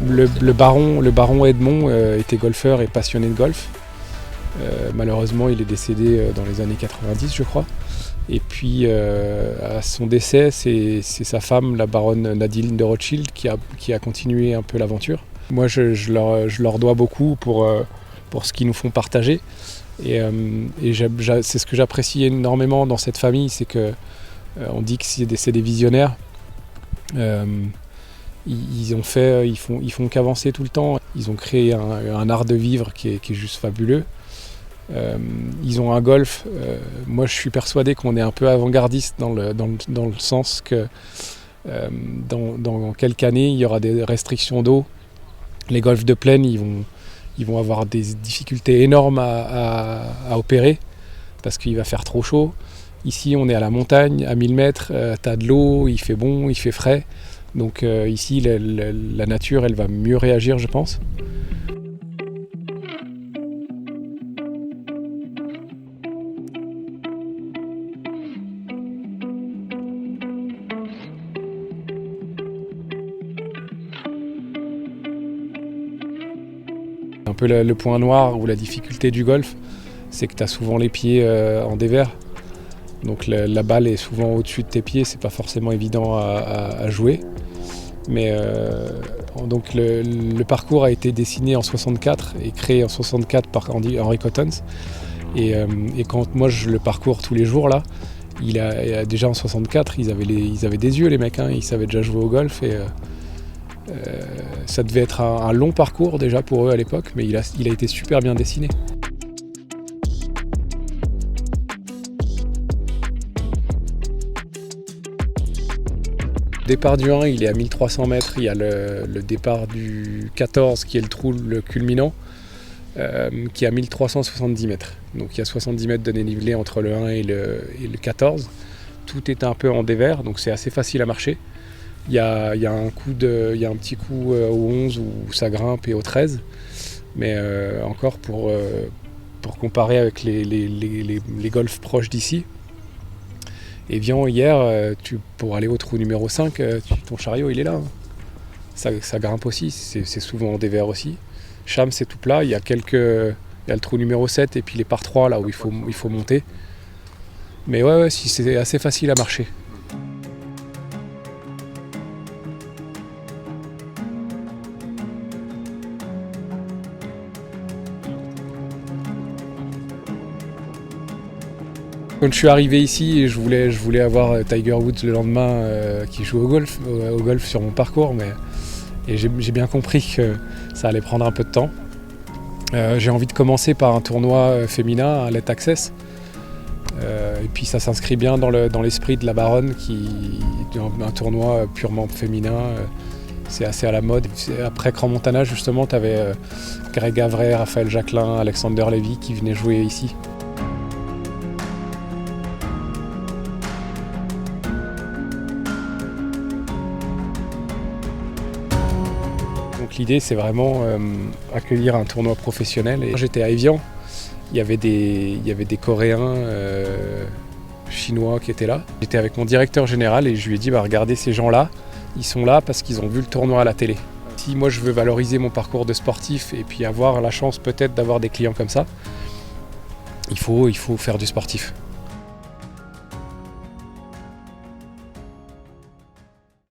Le baron Edmond était golfeur et passionné de golf. Malheureusement, il est décédé dans les années 90, je crois. Et puis, à son décès, c'est sa femme, la baronne Nadine de Rothschild, qui a continué un peu l'aventure. Moi, je leur dois beaucoup pour ce qu'ils nous font partager. Et c'est ce que j'apprécie énormément dans cette famille, c'est que on dit que c'est des visionnaires. Ils font qu'avancer tout le temps. Ils ont créé un art de vivre qui est juste fabuleux. Ils ont un golf. Moi, je suis persuadé qu'on est un peu avant-gardiste dans le sens que dans quelques années, il y aura des restrictions d'eau. Les golfs de plaine, ils vont avoir des difficultés énormes à opérer parce qu'il va faire trop chaud. Ici, on est à la montagne, à 1000 mètres, tu as de l'eau, il fait bon, il fait frais. Donc ici, la nature, elle va mieux réagir, je pense. Un peu le point noir ou la difficulté du golf, c'est que tu as souvent les pieds en dévers. Donc la balle est souvent au-dessus de tes pieds, c'est pas forcément évident à jouer. Mais donc le parcours a été dessiné en 64 et créé en 64 par Henry Cottons. Et quand moi je le parcours tous les jours là, déjà en 64, ils avaient des yeux les mecs, hein, ils savaient déjà jouer au golf et ça devait être un long parcours déjà pour eux à l'époque, mais il a été super bien dessiné. Le départ du 1, il est à 1300 mètres, il y a le départ du 14 qui est le culminant, qui est à 1370 mètres. Donc il y a 70 mètres de dénivelé entre le 1 et le 14. Tout est un peu en dévers, donc c'est assez facile à marcher. Il y a un petit coup au 11 où ça grimpe et au 13, mais encore pour comparer avec les golfs proches d'ici. Et bien hier, pour aller au trou numéro 5, ton chariot il est là. Ça grimpe aussi, c'est souvent en dévers aussi. Cham c'est tout plat, il y a le trou numéro 7 et puis les par 3 là où il faut monter. Mais ouais, c'est assez facile à marcher. Quand je suis arrivé ici, je voulais avoir Tiger Woods le lendemain qui joue au golf sur mon parcours, et j'ai bien compris que ça allait prendre un peu de temps. J'ai envie de commencer par un tournoi féminin, un Let Access, et puis ça s'inscrit bien dans l'esprit de la Baronne, un tournoi purement féminin. C'est assez à la mode. Après Crans-Montana, justement, tu avais Greg Avray, Raphaël Jacquelin, Alexander Levy qui venaient jouer ici. Donc l'idée, c'est vraiment accueillir un tournoi professionnel. Et j'étais à Evian, il y avait des Coréens, Chinois qui étaient là. J'étais avec mon directeur général et je lui ai dit regardez ces gens-là, ils sont là parce qu'ils ont vu le tournoi à la télé. Si moi je veux valoriser mon parcours de sportif et puis avoir la chance peut-être d'avoir des clients comme ça, il faut faire du sportif.